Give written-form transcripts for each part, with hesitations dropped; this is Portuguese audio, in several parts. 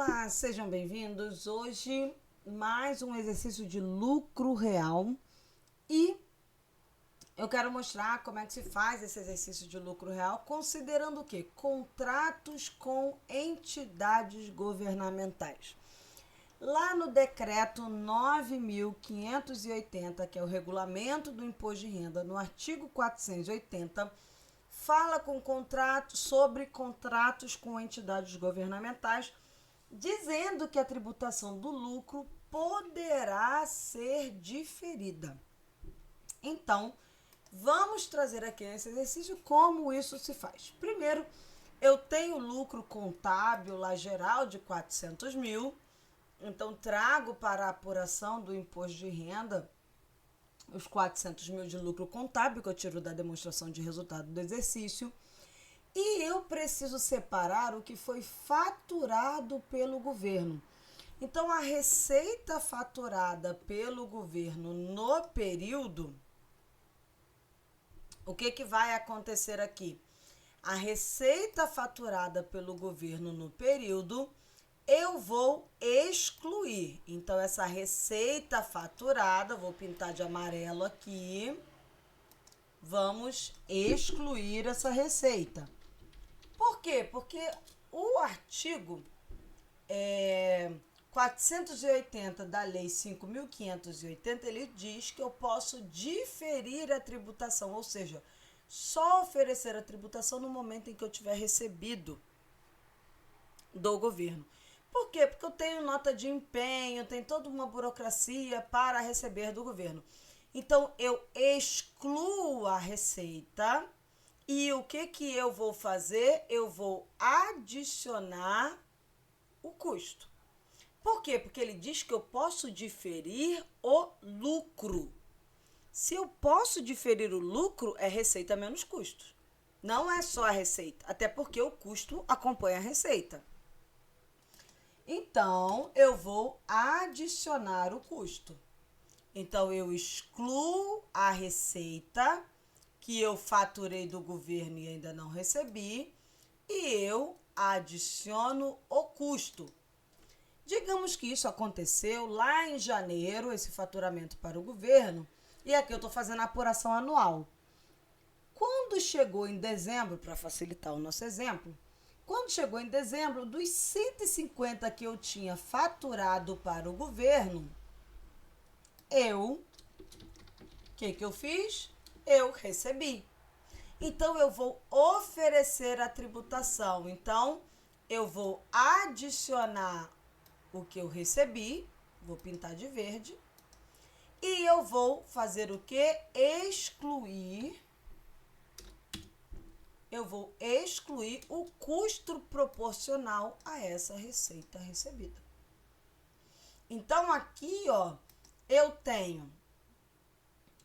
Olá, sejam bem-vindos. Hoje, mais um exercício de lucro real e eu quero mostrar como é que se faz esse exercício de lucro real, considerando o quê? Contratos com entidades governamentais. Lá no decreto 9.580, que é o regulamento do imposto de renda, no artigo 480, fala sobre contratos com entidades governamentais, dizendo que a tributação do lucro poderá ser diferida. Então, vamos trazer aqui nesse exercício como isso se faz. Primeiro, eu tenho lucro contábil lá geral de 400 mil, então trago para a apuração do imposto de renda os 400 mil de lucro contábil que eu tiro da demonstração de resultado do exercício. E eu preciso separar o que foi faturado pelo governo. Então, a receita faturada pelo governo no período, o que vai acontecer aqui? A receita faturada pelo governo no período, eu vou excluir. Então, essa receita faturada, vou pintar de amarelo aqui, vamos excluir essa receita. Por quê? Porque o artigo 480 da Lei 5.580, ele diz que eu posso diferir a tributação, ou seja, só oferecer a tributação no momento em que eu tiver recebido do governo. Por quê? Porque eu tenho nota de empenho, tem toda uma burocracia para receber do governo. Então, eu excluo a receita. E o que eu vou fazer? Eu vou adicionar o custo. Por quê? Porque ele diz que eu posso diferir o lucro. Se eu posso diferir o lucro, é receita menos custos. Não é só a receita, até porque o custo acompanha a receita. Então, eu vou adicionar o custo. Então, eu excluo a receita que eu faturei do governo e ainda não recebi, e eu adiciono o custo. Digamos que isso aconteceu lá em janeiro, esse faturamento para o governo, e aqui eu estou fazendo a apuração anual. Quando chegou em dezembro, para facilitar o nosso exemplo, quando chegou em dezembro, dos 150 que eu tinha faturado para o governo, o que eu fiz? Eu recebi. Então, eu vou oferecer a tributação. Então, eu vou adicionar o que eu recebi, vou pintar de verde, e eu vou fazer o quê? Eu vou excluir o custo proporcional a essa receita recebida. Então, aqui, ó, eu tenho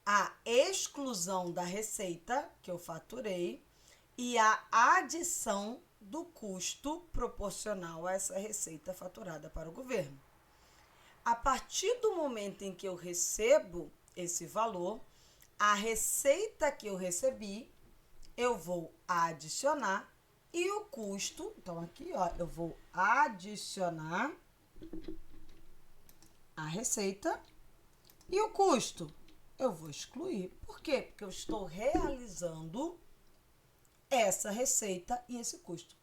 a exclusão da receita que eu faturei e a adição do custo proporcional a essa receita faturada para o governo. A partir do momento em que eu recebo esse valor, a receita que eu recebi, eu vou adicionar e o custo, então aqui, ó, eu vou adicionar a receita e o custo eu vou excluir. Por quê? Porque eu estou realizando essa receita e esse custo.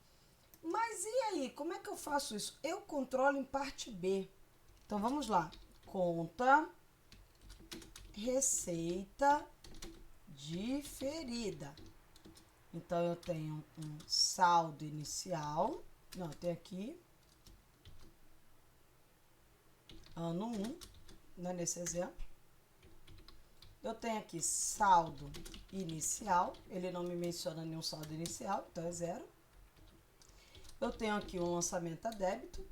Mas e aí, como é que eu faço isso? Eu controlo em parte B. Então, vamos lá. Conta, receita diferida. Então, eu tenho um saldo inicial. Não, eu tenho aqui ano 1, né, nesse exemplo. Eu tenho aqui saldo inicial, ele não me menciona nenhum saldo inicial, então é 0. Eu tenho aqui um lançamento a débito,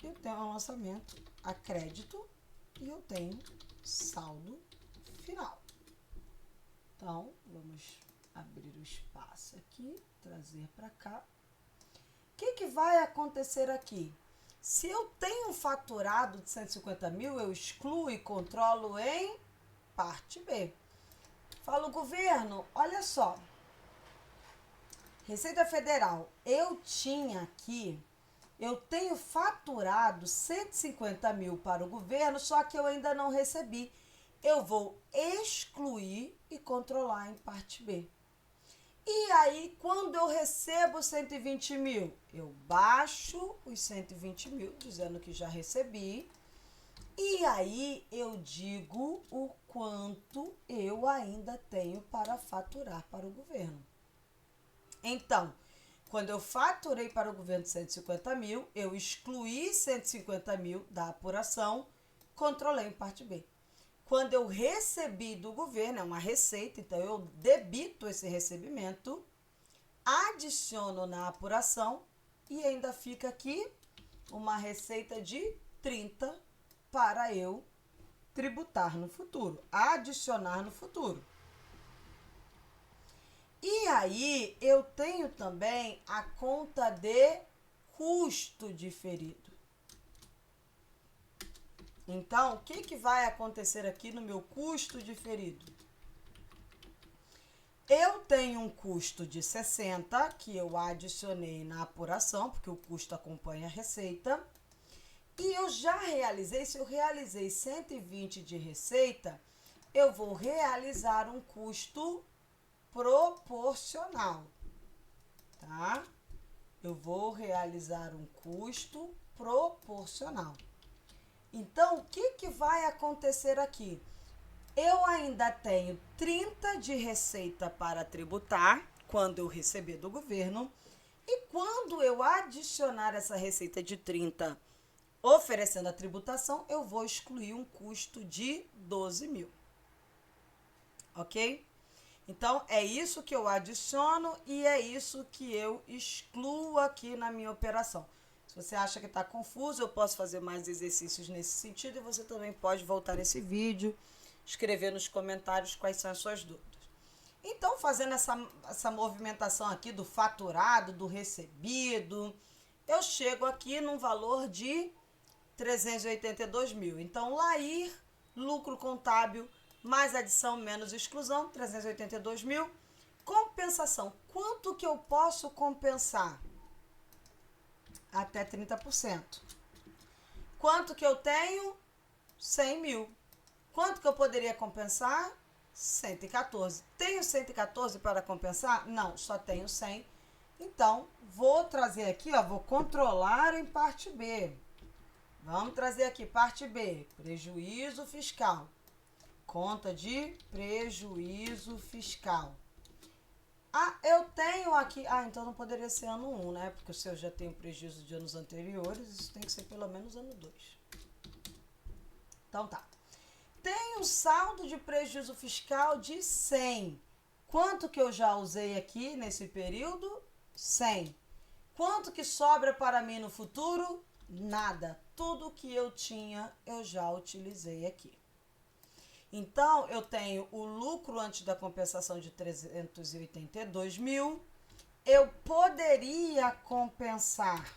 eu tenho um lançamento a crédito e eu tenho saldo final. Então, vamos abrir o espaço aqui, trazer para cá. O que vai acontecer aqui? Se eu tenho um faturado de 150 mil, eu excluo e controlo em parte B. Falo, governo, olha só. Receita Federal, eu tinha aqui Eu tenho faturado 150 mil para o governo, só que eu ainda não recebi. Eu vou excluir e controlar em parte B. E aí, quando eu recebo 120 mil, eu baixo os 120 mil, dizendo que já recebi. E aí, eu digo o quanto eu ainda tenho para faturar para o governo. Então, quando eu faturei para o governo 150 mil, eu excluí 150 mil da apuração, controlei em parte B. Quando eu recebi do governo, é uma receita, então eu debito esse recebimento, adiciono na apuração e ainda fica aqui uma receita de 30 para eu tributar no futuro, adicionar no futuro. E aí eu tenho também a conta de custo diferido. Então, o que vai acontecer aqui no meu custo diferido? Eu tenho um custo de 60, que eu adicionei na apuração, porque o custo acompanha a receita. E eu já realizei, se eu realizei 120 de receita, eu vou realizar um custo proporcional, tá? Eu vou realizar um custo proporcional. Então, o que vai acontecer aqui? Eu ainda tenho 30 de receita para tributar quando eu receber do governo. E quando eu adicionar essa receita de 30 oferecendo a tributação, eu vou excluir um custo de 12 mil. Ok? Então, é isso que eu adiciono e é isso que eu excluo aqui na minha operação. Se você acha que está confuso, eu posso fazer mais exercícios nesse sentido e você também pode voltar nesse vídeo, escrever nos comentários quais são as suas dúvidas. Então, fazendo essa movimentação aqui do faturado, do recebido, eu chego aqui num valor de 382 mil. Então, LAIR, lucro contábil, mais adição menos exclusão, 382 mil. Compensação, quanto que eu posso compensar? Até 30%. Quanto que eu tenho? 100 mil. Quanto que eu poderia compensar? 114. Tenho 114 para compensar? Não, só tenho 100. Então, vou trazer aqui, ó, vou controlar em parte B. Vamos trazer aqui parte B, prejuízo fiscal. Conta de prejuízo fiscal. Ah, eu tenho aqui... Ah, então não poderia ser ano 1, né? Porque se eu já tenho prejuízo de anos anteriores, isso tem que ser pelo menos ano 2. Então tá. Tenho um saldo de prejuízo fiscal de 100. Quanto que eu já usei aqui nesse período? 100. Quanto que sobra para mim no futuro? Nada. Tudo que eu tinha, eu já utilizei aqui. Então, eu tenho o lucro antes da compensação de 382 mil. Eu poderia compensar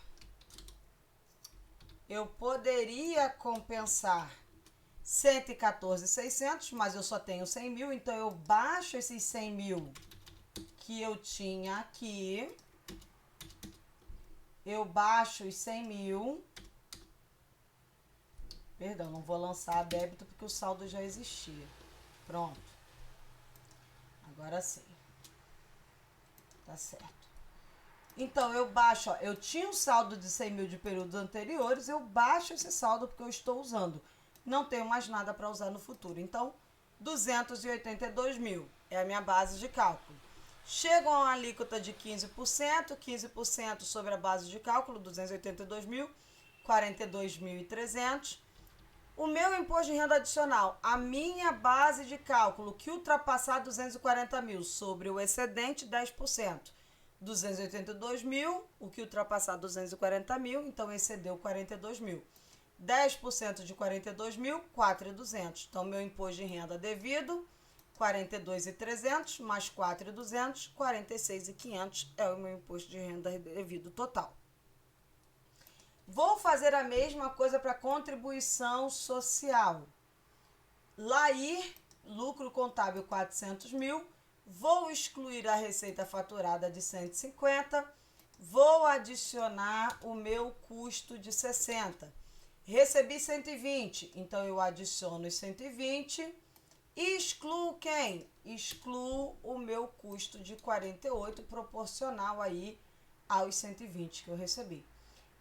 114.600, mas eu só tenho 100 mil, então eu baixo esses 100 mil que eu tinha aqui. Eu baixo os 100 mil. Perdão, não vou lançar a débito porque o saldo já existia. Pronto. Agora sim. Tá certo. Então, eu baixo, ó, eu tinha um saldo de 100 mil de períodos anteriores, eu baixo esse saldo porque eu estou usando. Não tenho mais nada para usar no futuro. Então, 282 mil é a minha base de cálculo. Chego a uma alíquota de 15%, 15% sobre a base de cálculo, 282 mil, 42.300. O meu imposto de renda adicional, a minha base de cálculo que ultrapassar 240 mil sobre o excedente, 10%. 282 mil, o que ultrapassar 240 mil, então excedeu 42 mil. 10% de 42 mil, 4.200. Então, meu imposto de renda devido, 42.300 mais 4.200, 46.500 é o meu imposto de renda devido total. Vou fazer a mesma coisa para contribuição social. LAIR, lucro contábil 400 mil, vou excluir a receita faturada de 150, vou adicionar o meu custo de 60. Recebi 120, então eu adiciono os 120 e excluo quem? Excluo o meu custo de 48, proporcional aí aos 120 que eu recebi.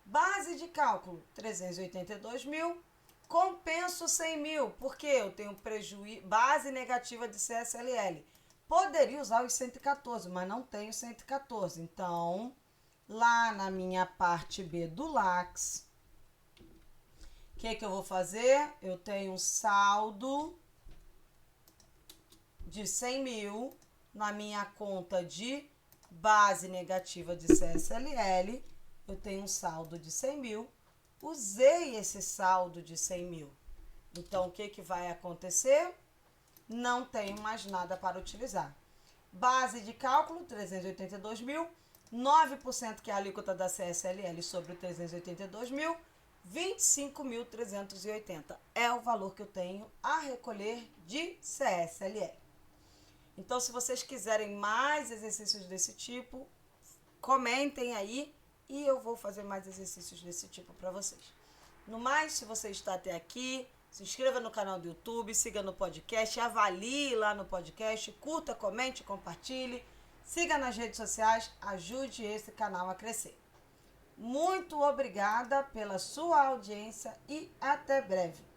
Base de cálculo, 382 mil, compenso 100 mil, porque eu tenho prejuízo, base negativa de CSLL. Poderia usar os 114, mas não tenho 114. Então, lá na minha parte B do LACS, o que eu vou fazer? Eu tenho um saldo de 100 mil na minha conta de base negativa de CSLL. Eu tenho um saldo de 100 mil. Usei esse saldo de 100 mil. Então, o que vai acontecer? Não tenho mais nada para utilizar. Base de cálculo, 382 mil. 9% que é a alíquota da CSLL sobre 382 mil. 25.380 é o valor que eu tenho a recolher de CSLL. Então, se vocês quiserem mais exercícios desse tipo, comentem aí e eu vou fazer mais exercícios desse tipo para vocês. No mais, se você está até aqui, se inscreva no canal do YouTube, siga no podcast, avalie lá no podcast, curta, comente, compartilhe, siga nas redes sociais, ajude esse canal a crescer. Muito obrigada pela sua audiência e até breve.